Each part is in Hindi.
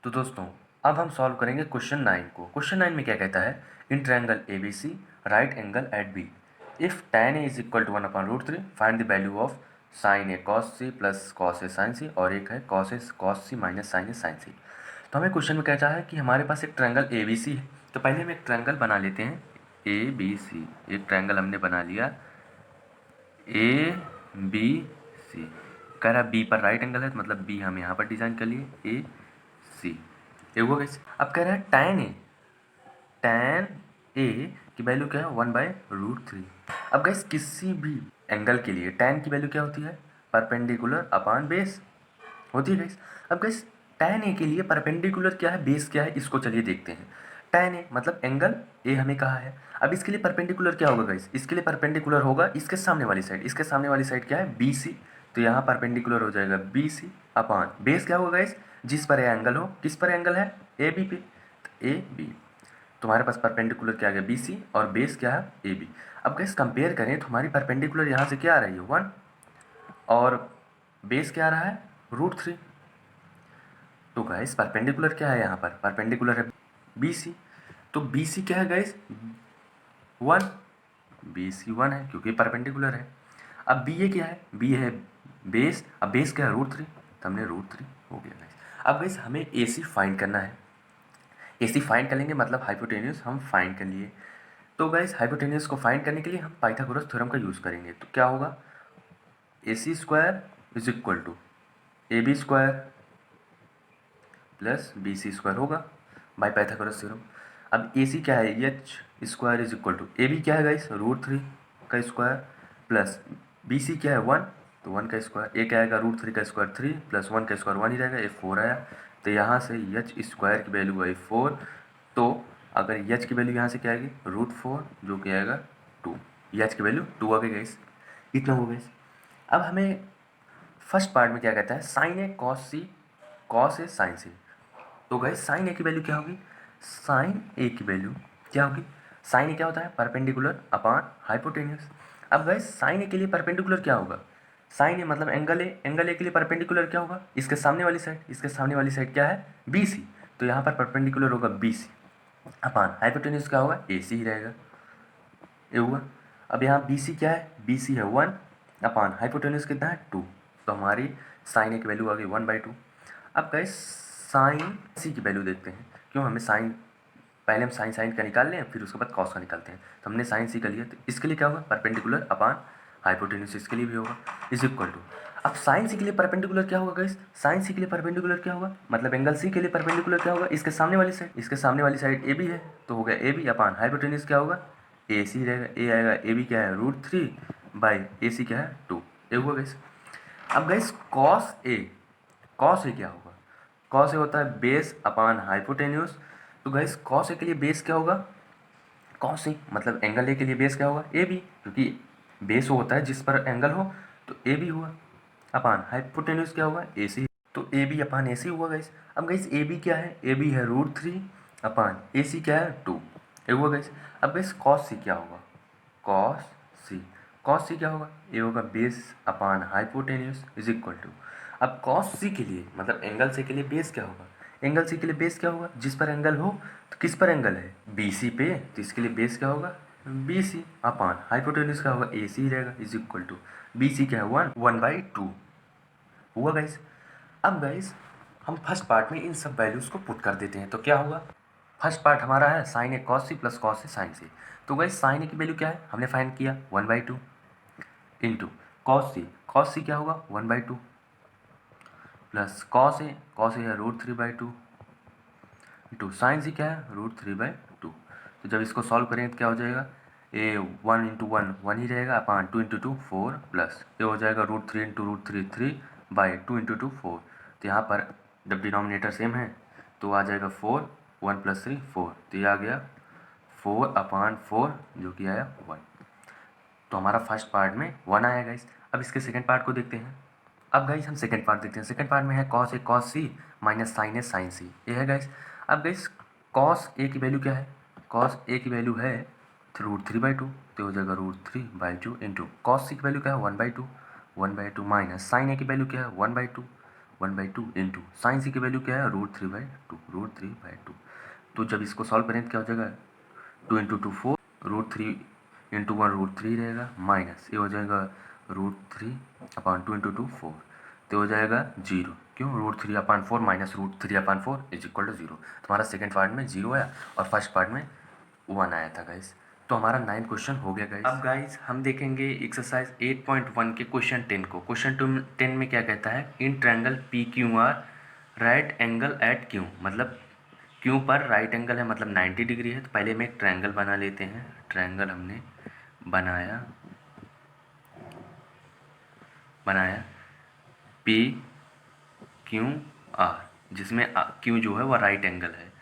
तो दोस्तों अब हम सॉल्व करेंगे क्वेश्चन 9 को। क्वेश्चन 9 में क्या कहता है, in triangle A B C right angle at B if tan a is equal to 1/√3 find the value of sin a cos c plus cos a sin c और एक है cos a cos c minus sin a sin c। तो हमें क्वेश्चन में कहता है कि हमारे पास एक ट्रायंगल ए बी सी है। तो पहले हम एक ट्रायंगल बना लेते हैं ए बी सी। एक ट्रायंगल हमने बना लिया ए बी सी। कह रहा है बी पर राइट एंगल है तो मतलब बी हम यहाँ पर डिजाइन कर लिए ए सी। ये हुआ कैसे? अब कह रहा है tan ए की वैल्यू क्या है 1/√3। अब गैस किसी भी एंगल के लिए tan की वैल्यू क्या होती है, परपेंडिकुलर अपॉन बेस होती है गैस। अब गैस tan ए के लिए परपेंडिकुलर क्या है, बेस क्या है, इसको चलिए देखते हैं। tan ए मतलब एंगल ए हमें कहा है। अब इसके लिए परपेंडिकुलर क्या होगा गैस, इसके लिए परपेंडिकुलर होगा इसके सामने वाली साइड। इसके सामने वाली साइड क्या है, बी सी। तो यहाँ परपेंडिकुलर हो जाएगा बी सी अपॉन बेस क्या होगा गैस, जिस पर एंगल हो। किस पर एंगल है, ए बी पे। ए बी तुम्हारे पास परपेंडिकुलर क्या आ गया बी सी और बेस क्या है ए बी। अब गैस कंपेयर करें तो हमारी परपेंडिकुलर यहाँ से क्या आ रही है 1 और बेस क्या आ रहा है √3। तो गैस परपेंडिकुलर क्या है, यहाँ पर परपेंडिकुलर है बी सी। तो बी सी क्या है गैस 1, बी सी 1 है क्योंकि परपेंडिकुलर है। अब बी ए क्या है, बी है बेस। अब बेस क्या है √3, तो हमने √3 हो गया गैस। अब गैस हमें ए सी फाइंड करना है। ए सी फाइंड कर लेंगे मतलब हाइपोटेन्यूज हम फाइंड कर लिए। तो गैस हाइपोटेन्यूज को फाइंड करने के लिए हम पाइथागोरस थ्योरम का यूज़ करेंगे। तो क्या होगा, A C square is equal to A B square plus B C square होगा बाय पाइथागोरस थ्योरम। अब ए सी क्या है H square is equal to A B क्या है गाइस √3 का स्क्वायर प्लस बी सी क्या है 1, तो 1 का स्क्वायर। ए क्या आएगा √3 का स्क्वायर 3 प्लस 1 का स्क्वायर 1 ही रहेगा, ये 4 आया। तो यहाँ से एच स्क्वायर की वैल्यू आई 4। तो अगर एच की वैल्यू यहाँ से क्या आएगी √4 जो कि आएगा 2। एच की वैल्यू 2 आ गई गाइस, इतना हो गया। अब हमें फर्स्ट पार्ट में क्या कहता है, sign A cos C, cos A sign सी। तो गाइस साइन ए की वैल्यू क्या होगी, साइन ए की वैल्यू क्या होगी, साइन ए क्या होता है परपेंडिकुलर अपॉन हाइपोटेन्यूस। अब गाइस साइन ए के लिए परपेंडिकुलर क्या होगा, साइन ए मतलब एंगल ए, एंगल ए के लिए परपेंडिकुलर क्या होगा, इसके सामने वाली साइड। इसके सामने वाली साइड क्या है बी सी। तो यहाँ पर परपेंडिकुलर होगा बी सी अपॉन हाइपोटेन्यूस क्या होगा ए सी ही रहेगा, ये हुआ। अब यहाँ बी सी क्या है, बी सी है 1 अपॉन हाइपोटेन्यूस कितना है 2। तो हमारी साइन ए की वैल्यू आ गई 1/2। अब गाइस साइन सी की वैल्यू देखते हैं। क्यों, हमें साइन, पहले हम साइन साइन का निकाल लें फिर उसके बाद कॉस का निकालते हैं। तो हमने साइन सी का लिया, तो इसके लिए क्या होगा परपेंडिकुलर अपॉन हाइपोटेन्यूस, इसके लिए भी होगा इज इक्वल टू। अब साइन सी के लिए परपेंडिकुलर क्या होगा गाइस, साइन सी के लिए परपेंडिकुलर क्या होगा, मतलब एंगल सी के लिए परपेंडिकुलर क्या होगा, इसके सामने वाली साइड। इसके सामने वाली साइड ए बी है तो हो गया ए बी अपॉन हाइपोटेन्यूस क्या होगा ए सी रहेगा। ए आएगा ए बी क्या है √3 बाई ए सी क्या है 2, ये हुआ गाइस। अब guys cos A, cos A क्या होगा, कॉस ए होता है बेस अपॉन हाइपोटेन्यूस। तो गाइस कॉस ए के लिए बेस क्या होगा, कॉस ए मतलब एंगल ए के लिए बेस क्या होगा ए बी, क्योंकि बेस वो होता है जिस पर एंगल हो। तो ए बी हुआ अपॉन हाइपोटेन्यूस क्या होगा ए सी। तो ए बी अपॉन ए सी हुआ गाइस। अब गाइस ए बी क्या है, ए बी है √3 अपॉन ए सी क्या है 2, ये हुआ गाइस। अब गाइस कॉस सी क्या होगा, कॉस सी, कॉस सी क्या होगा, ये होगा base upon hypotenuse is equal to. अब कॉस सी के लिए मतलब एंगल सी के लिए बेस क्या होगा, एंगल सी के लिए बेस क्या होगा, जिस पर एंगल हो। तो किस पर एंगल है बी सी पे, तो इसके लिए बेस क्या होगा बी सी अपॉन हाइपोटेन्यूस क्या होगा ए सी रहेगा is equal to B C क्या है 1/2 हुआ गाइस। अब गाइस हम फर्स्ट पार्ट में इन सब वैल्यूज़ को पुट कर देते हैं। तो क्या होगा, फर्स्ट पार्ट हमारा है sign A cos C plus cos A sign सी। तो गाइस साइन ए की वैल्यू क्या है हमने फाइंड किया 1/2 इंटू कॉस सी, कॉस सी क्या होगा 1/2 प्लस कॉस ए है √3/2 इंटू साइन सी क्या है √3/2। तो जब इसको सॉल्व करेंगे तो क्या हो जाएगा, ए 1 इंटू 1 1 ही रहेगा अपॉन 2 इंटू 2 4 प्लस ये हो जाएगा √3 इंटू √3 3/2 इंटू 2 4। तो यहाँ पर जब डिनोमिनेटर सेम है तो आ जाएगा 4, 1 प्लस 3 4, तो ये आ गया 4/4 जो कि आया 1। तो हमारा फर्स्ट पार्ट में 1 आया गाइस। अब इसके सेकंड पार्ट को देखते हैं। अब गाइस हम सेकंड पार्ट देखते हैं। सेकंड पार्ट में है cos A cos C minus sign A sign सी, ये है गाइस। अब गाइस कॉस ए की वैल्यू क्या है, कॉस ए की वैल्यू है √3/2, तो हो जाएगा √3/2 इंटू कॉस सी की वैल्यू क्या है 1/2 माइनस साइन ए की वैल्यू क्या है 1/2 1/2 इंटू साइन सी की वैल्यू क्या है, √3/2, √3/2। तो जब इसको सॉल्व करें तो क्या हो जाएगा, 2 इंटू 2 4, √3 इंटू 1 √3 रहेगा, माइनस ये हो जाएगा √3/2 इंटू 2 4, तो हो जाएगा 0। क्यों, √3/4 माइनस √3/4 इज इक्वल टू 0। तो हमारा सेकेंड पार्ट में 0 आया और फर्स्ट पार्ट में 1 आया था गाइस। तो हमारा 9 क्वेश्चन हो गया गाइस। अब गाइस हम देखेंगे एक्सरसाइज 8.1 के क्वेश्चन 10 को। क्वेश्चन 10 में क्या कहता है, in triangle P Q R right angle at Q, मतलब क्यू पर राइट एंगल है, मतलब 90 डिग्री है। तो पहले हम एक ट्रायंगल बना लेते हैं। ट्रायंगल हमने बनाया पी क्यू आर, जिसमें क्यू जो है वह राइट एंगल है।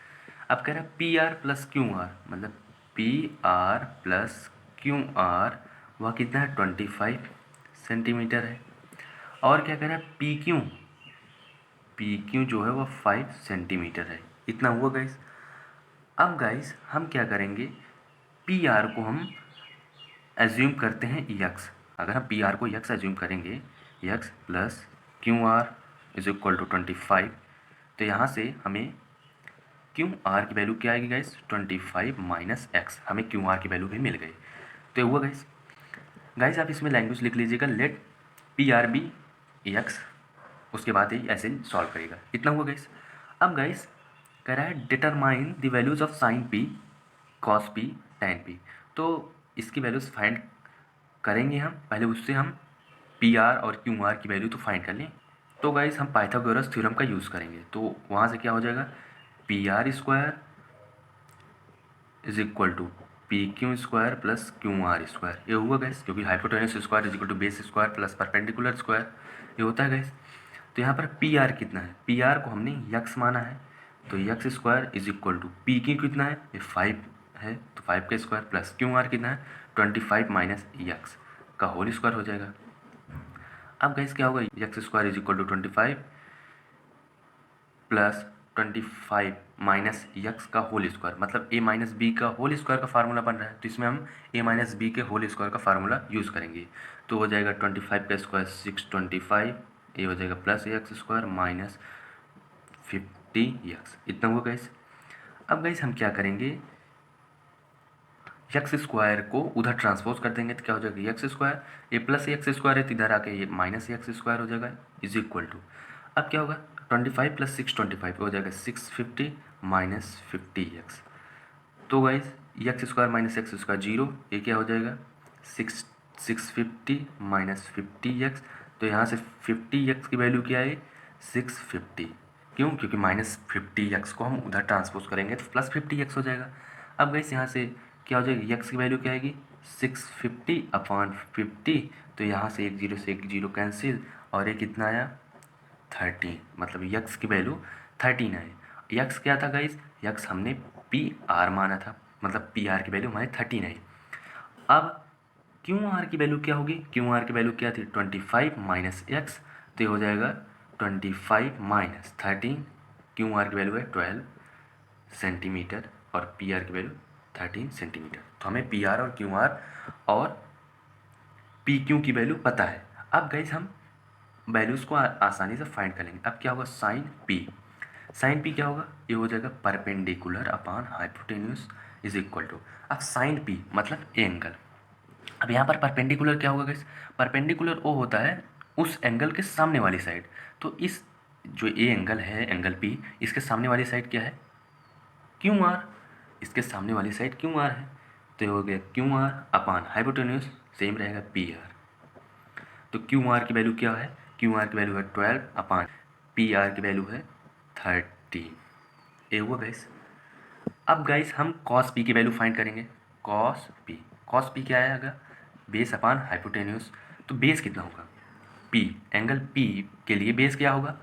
अब कह रहा है P R plus Q R, मतलब P R plus Q R वह कितना है, 25 सेंटीमीटर है। और क्या कह रहा है, पी क्यू जो है वह 5 सेंटीमीटर है। इतना हुआ गाइस। अब गाइस हम क्या करेंगे, पी आर को हम एज्यूम करते हैं यक्स। अगर हम पी आर को यक्स एज्यूम करेंगे, x plus Q R is equal to 25, तो यहाँ से हमें क्यू आर की वैल्यू क्या आएगी गाइस, 25 माइनस एक्स। हमें क्यू आर की वैल्यू भी मिल गई। तो ये हुआ गाइस। गाइस आप इसमें लैंग्वेज लिख लीजिएगा, let P R be x, उसके बाद ही ऐसे सॉल्व करेगा। इतना हुआ गाइस। अब गाइस कह रहा है determine the values of sine P, cos P, tan P. तो इसकी वैल्यूज फाइंड करेंगे हम। पहले उससे हम पी आर और क्यू आर की वैल्यू तो फाइंड कर लें। तो गाइस हम पाइथागोरस थ्योरम का यूज़ करेंगे। तो वहाँ से क्या हो जाएगा, P R square is equal to P Q square plus Q R square. ये हुआ गैस, क्योंकि hypotenuse square is equal to base square plus perpendicular square, ये होता है गैस। तो यहाँ पर पी आर कितना है, पी आर को हमने यक्स माना है, तो x square is equal to P Q कितना है, ये 5 है, तो 5 का स्क्वायर प्लस क्यू आर कितना है, 25 माइनस यक्स का होल स्क्वायर हो जाएगा। अब गैस क्या होगा, x square is equal to 25 plus 25 minus x का होल स्क्वायर, मतलब ए माइनस बी का होल स्क्वायर का फार्मूला बन रहा है। तो इसमें हम ए माइनस बी के होल स्क्वायर का फार्मूला यूज़ करेंगे। तो हो जाएगा 25 का स्क्वायर 625, ये हो जाएगा plus x square minus 50 x. इतना हुआ गैस। अब गैस हम क्या करेंगे, यक्स स्क्वायर को उधर ट्रांसपोज कर देंगे, तो क्या हो जाएगा, यक्स स्क्वायर, ये प्लस एक्स स्क्वायर है तो इधर आके ये माइनस एक्स स्क्वायर हो जाएगा, इज इक्वल टू, अब क्या होगा, 25 प्लस 625 हो जाएगा 650 माइनस 50 एक्स। तो guys x square minus x square 0, ये क्या हो जाएगा 650 माइनस 50 एक्स। तो यहाँ से 50 एक्स की वैल्यू क्या है, 650। क्यों, क्योंकि माइनस 50 एक्स को हम उधर ट्रांसपोज करेंगे तो प्लस 50 एक्स हो जाएगा। अब गाइस यहाँ से क्या हो जाएगी, एक्स की वैल्यू क्या आएगी, 650/50। तो यहाँ से एक जीरो कैंसिल, और ये कितना आया 13, मतलब यक्स की वैल्यू 13 है। यक्स क्या था गाइस, यक्स हमने पी आर माना था, मतलब पी आर की वैल्यू हमारी 13 है। अब क्यू आर की वैल्यू क्या होगी, क्यू आर की वैल्यू क्या थी 25 माइनस एक्स, तो ये हो जाएगा 25 माइनस 13, क्यू आर की वैल्यू है 12 सेंटीमीटर और पी आर की वैल्यू 13 सेंटीमीटर। तो हमें पी आर और क्यू आर और पी क्यू की वैल्यू पता है। अब गाइस हम वैल्यूज़ को आसानी से फाइंड कर लेंगे। अब क्या होगा, साइन पी क्या होगा, ये हो जाएगा perpendicular upon hypotenuse is equal to, अब साइन पी मतलब ए एंगल। अब यहाँ पर परपेंडिकुलर क्या होगा गाइस, परपेंडिकुलर वो होता है उस एंगल के सामने वाली साइड। तो इस जो ए एंगल है, एंगल पी, इसके सामने वाली साइड क्या है, क्यू आर, इसके सामने वाली साइड क्यू आर है। तो ये हो गया Q R upon hypotenuse same रहेगा पी आर। तो क्यू आर की वैल्यू क्या है, क्यू आर की वैल्यू है 12 अपॉन पी आर की वैल्यू है 30। ये हुआ गाइस। अब गाइस हम कॉस पी की वैल्यू फाइंड करेंगे। कॉस पी क्या आएगा, बेस अपॉन हाइपोटेन्यूज। तो बेस कितना होगा, पी, एंगल पी के लिए बेस क्या होगा,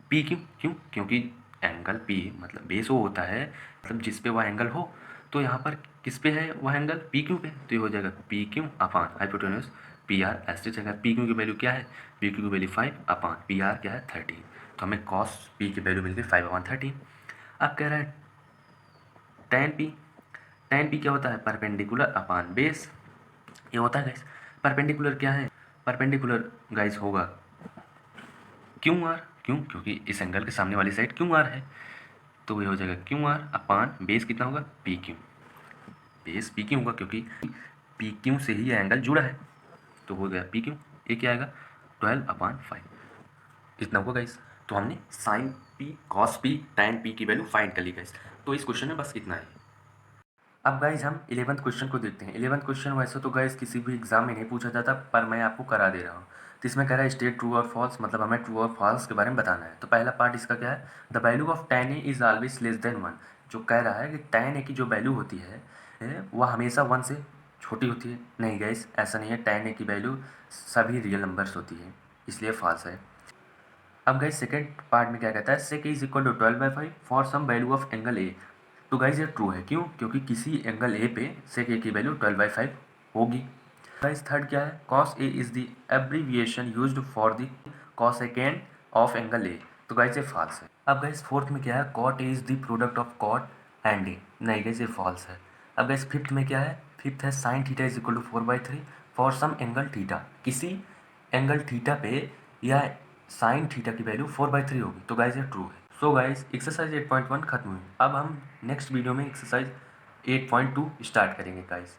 पी क्यों, क्योंकि एंगल पी मतलब बेस वो होता है, मतलब जिस पे वह एंगल हो। तो यहाँ पर किस पे है वह एंगल, पी क्यू पे, तो ये हो जाएगा P Q upon hypotenuse P R. ऐसे जगह पी क्यू की वैल्यू क्या है, पी क्यू की वैल्यू 5 अपॉन पी आर क्या है 13। तो हमें कॉस पी की वैल्यू मिल गई 5/13। अब कह रहा है टेन पी क्या होता है, परपेंडिकुलर अपॉन बेस, ये होता है गाइस। परपेंडिकुलर क्या है, परपेंडिकुलर गाइस होगा क्यू आर, क्यों? क्योंकि इस एंगल के सामने वाली साइड क्यू आर है, तो ये हो जाएगा क्यू आर अपान बेस कितना होगा P Q. Base P Q होगा क्योंकि पी क्यू से ही ये एंगल जुड़ा है, तो हो गया पी क्यू। ये क्या आएगा 12/5 इतना होगा गाइस। तो हमने sine P cos P tan P की वैल्यू फाइंड कर ली गाइस। तो इस क्वेश्चन में बस इतना है। अब गाइज हम 11th क्वेश्चन को देखते हैं। 11th क्वेश्चन वैसे तो गाइज किसी भी एग्जाम में नहीं पूछा जाता, पर मैं आपको करा दे रहा हूँ। तो इसमें कह रहा है स्टेट ट्रू और फॉल्स, मतलब हमें ट्रू और फॉल्स के बारे में बताना है। तो पहला पार्ट इसका क्या है, the value of tan a is always less than 1। जो कह रहा है कि tan a की जो वैल्यू होती है वह हमेशा 1 से छोटी होती है। नहीं गाइज, ऐसा नहीं है, tan a की वैल्यू सभी रियल नंबर्स होती है, इसलिए फॉल्स है। अब गाइज सेकेंड पार्ट में क्या कहता है, sec a is equal to 12/5 for some value of angle A. तो गाइज ये ट्रू है, क्यों? क्योंकि किसी एंगल ए पे sec a की वैल्यू 12/5 होगी। गाइज थर्ड क्या है, cos a is the abbreviation used for the cosecant of angle A. तो गाइज ये फॉल्स है। अब गाइज फोर्थ में क्या है, cot a is the product of cot and a। नहीं गाइज ये फॉल्स है। अब गाइज फिफ्थ में क्या है, फिफ्थ है sin theta is equal to 4/3 for some angle theta. किसी एंगल थीटा पे या साइन थीटा की वैल्यू 4/3 होगी। तो गाइज ये ट्रू है। सो गाइज एक्सरसाइज 8.1 खत्म हुई। अब हम नेक्स्ट वीडियो में एक्सरसाइज 8.2 स्टार्ट करेंगे गाइज।